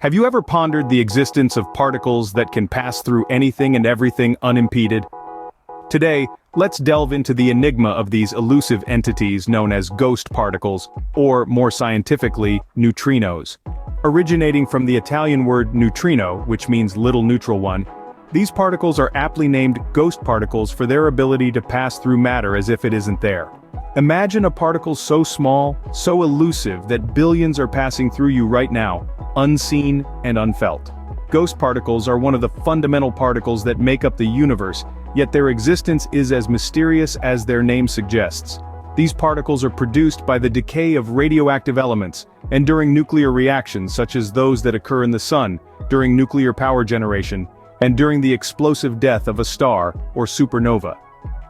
Have you ever pondered the existence of particles that can pass through anything and everything unimpeded? Today, let's delve into the enigma of these elusive entities known as ghost particles, or more scientifically, neutrinos. Originating from the Italian word neutrino, which means little neutral one, these particles are aptly named ghost particles for their ability to pass through matter as if it isn't there. Imagine a particle so small, so elusive that billions are passing through you right now, unseen and unfelt. Ghost particles are one of the fundamental particles that make up the universe, yet their existence is as mysterious as their name suggests. These particles are produced by the decay of radioactive elements, and during nuclear reactions such as those that occur in the sun, during nuclear power generation, and during the explosive death of a star or supernova.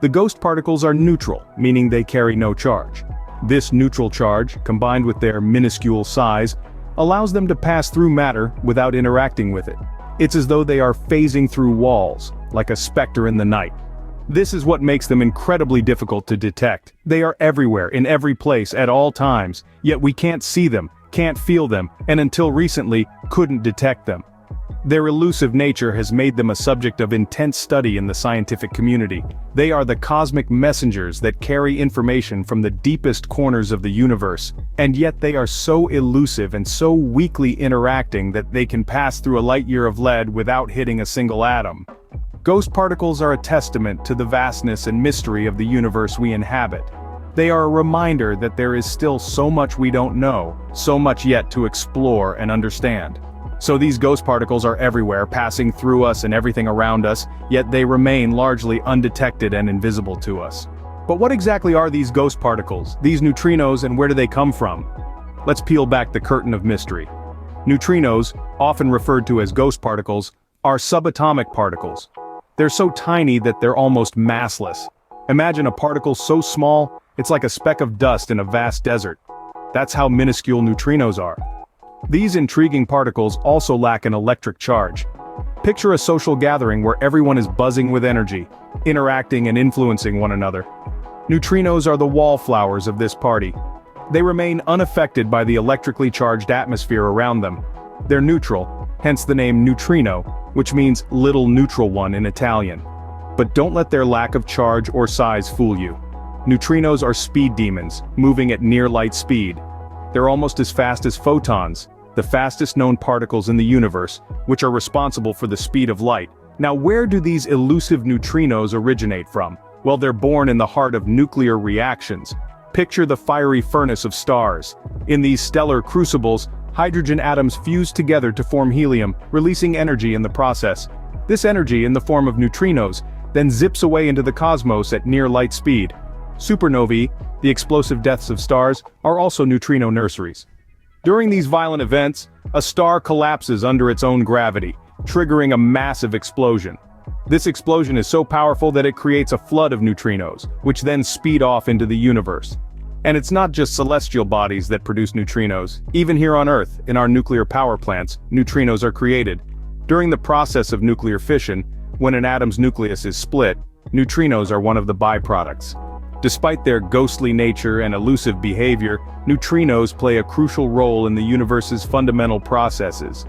The ghost particles are neutral, meaning they carry no charge. This neutral charge, combined with their minuscule size, allows them to pass through matter without interacting with it. It's as though they are phasing through walls, like a specter in the night. This is what makes them incredibly difficult to detect. They are everywhere, in every place, at all times, yet we can't see them, can't feel them, and until recently, couldn't detect them. Their elusive nature has made them a subject of intense study in the scientific community. They are the cosmic messengers that carry information from the deepest corners of the universe, and yet they are so elusive and so weakly interacting that they can pass through a light year of lead without hitting a single atom. Ghost particles are a testament to the vastness and mystery of the universe we inhabit. They are a reminder that there is still so much we don't know, so much yet to explore and understand. So these ghost particles are everywhere, passing through us and everything around us, yet they remain largely undetected and invisible to us. But what exactly are these ghost particles, these neutrinos, and where do they come from? Let's peel back the curtain of mystery. Neutrinos, often referred to as ghost particles, are subatomic particles. They're so tiny that they're almost massless. Imagine a particle so small, it's like a speck of dust in a vast desert. That's how minuscule neutrinos are. These intriguing particles also lack an electric charge. Picture a social gathering where everyone is buzzing with energy, interacting and influencing one another. Neutrinos are the wallflowers of this party. They remain unaffected by the electrically charged atmosphere around them. They're neutral, hence the name neutrino, which means little neutral one in Italian. But don't let their lack of charge or size fool you. Neutrinos are speed demons, moving at near light speed. They're almost as fast as photons, the fastest known particles in the universe, which are responsible for the speed of light. Now, where do these elusive neutrinos originate from? Well, they're born in the heart of nuclear reactions. Picture the fiery furnace of stars. In these stellar crucibles, hydrogen atoms fuse together to form helium, releasing energy in the process. This energy, in the form of neutrinos, then zips away into the cosmos at near light speed. Supernovae, the explosive deaths of stars, are also neutrino nurseries. During these violent events, a star collapses under its own gravity, triggering a massive explosion. This explosion is so powerful that it creates a flood of neutrinos, which then speed off into the universe. And it's not just celestial bodies that produce neutrinos. Even here on Earth, in our nuclear power plants, neutrinos are created. During the process of nuclear fission, when an atom's nucleus is split, neutrinos are one of the byproducts. Despite their ghostly nature and elusive behavior, neutrinos play a crucial role in the universe's fundamental processes.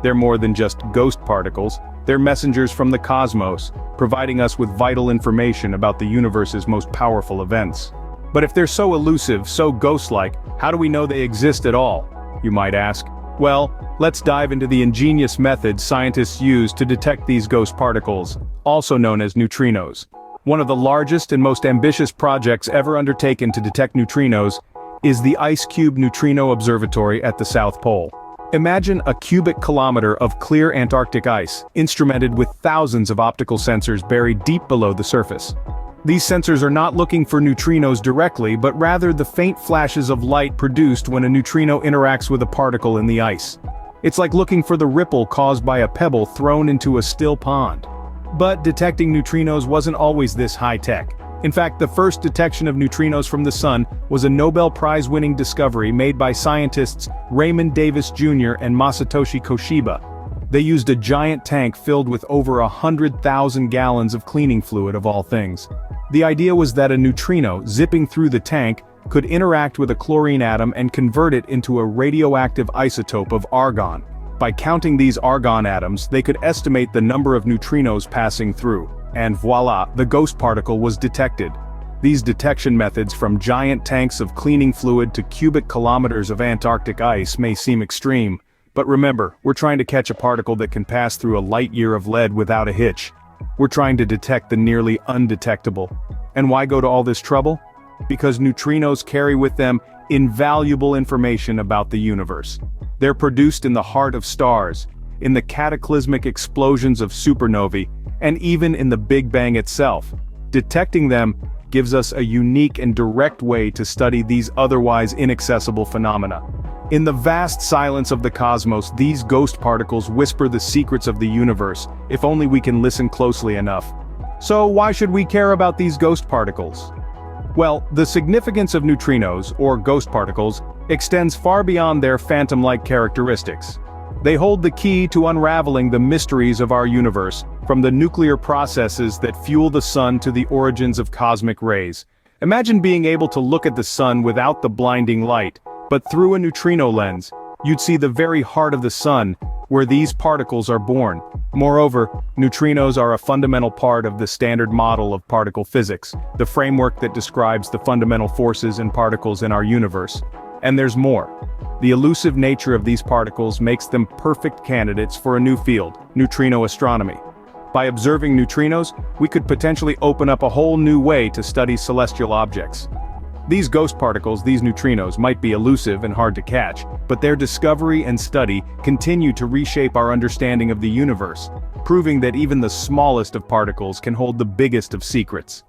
They're more than just ghost particles, they're messengers from the cosmos, providing us with vital information about the universe's most powerful events. But if they're so elusive, so ghost-like, how do we know they exist at all, you might ask? Well, let's dive into the ingenious methods scientists use to detect these ghost particles, also known as neutrinos. One of the largest and most ambitious projects ever undertaken to detect neutrinos is the Ice Cube Neutrino Observatory at the South Pole. Imagine a cubic kilometer of clear Antarctic ice, instrumented with thousands of optical sensors buried deep below the surface. These sensors are not looking for neutrinos directly, but rather the faint flashes of light produced when a neutrino interacts with a particle in the ice. It's like looking for the ripple caused by a pebble thrown into a still pond. But detecting neutrinos wasn't always this high-tech. In fact, the first detection of neutrinos from the sun was a Nobel Prize-winning discovery made by scientists Raymond Davis Jr. and Masatoshi Koshiba. They used a giant tank filled with over 100,000 gallons of cleaning fluid of all things. The idea was that a neutrino, zipping through the tank, could interact with a chlorine atom and convert it into a radioactive isotope of argon. By counting these argon atoms, they could estimate the number of neutrinos passing through, and voila, the ghost particle was detected. These detection methods, from giant tanks of cleaning fluid to cubic kilometers of Antarctic ice, may seem extreme, but remember, we're trying to catch a particle that can pass through a light year of lead without a hitch. We're trying to detect the nearly undetectable. And why go to all this trouble? Because neutrinos carry with them invaluable information about the universe. They're produced in the heart of stars, in the cataclysmic explosions of supernovae, and even in the Big Bang itself. Detecting them gives us a unique and direct way to study these otherwise inaccessible phenomena. In the vast silence of the cosmos, these ghost particles whisper the secrets of the universe, if only we can listen closely enough. So why should we care about these ghost particles? Well, the significance of neutrinos, or ghost particles, extends far beyond their phantom-like characteristics. They hold the key to unraveling the mysteries of our universe, from the nuclear processes that fuel the sun to the origins of cosmic rays. Imagine being able to look at the sun without the blinding light, but through a neutrino lens. You'd see the very heart of the sun, where these particles are born. Moreover, neutrinos are a fundamental part of the standard model of particle physics, the framework that describes the fundamental forces and particles in our universe. And there's more. The elusive nature of these particles makes them perfect candidates for a new field, neutrino astronomy. By observing neutrinos, we could potentially open up a whole new way to study celestial objects. These ghost particles, these neutrinos, might be elusive and hard to catch, but their discovery and study continue to reshape our understanding of the universe, proving that even the smallest of particles can hold the biggest of secrets.